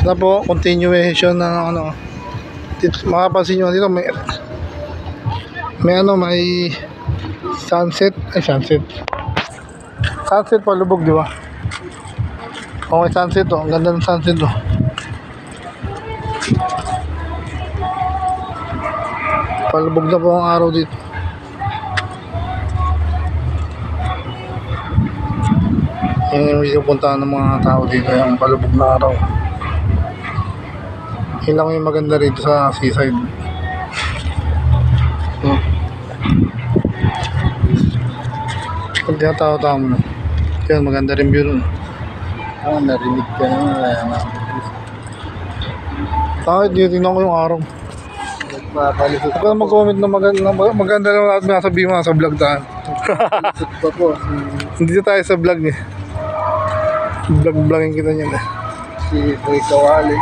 Ito na po, continuation ng ano. Makapansin nyo dito may sunset. Sunset palubog, di ba? Okay, sunset to. Ang ganda ng sunset to. Palubog na po ang araw dito. Yung pinupuntahan ng mga tao dito, yung palubog na araw. Yun lang yung maganda rito sa seaside. Pag tinatawa-tawa mo na. Yun, maganda rin view nun. Narinig ka na. Bakit? Tingnan ko yung araw. Papalisot Huwag ka na mag-comment na maganda lang lahat na sabihin mo sa vlog tayo. pa po. Hindi tayo sa vlog eh. Vlog-vlogin kita niyan eh. Si Ray Kawali.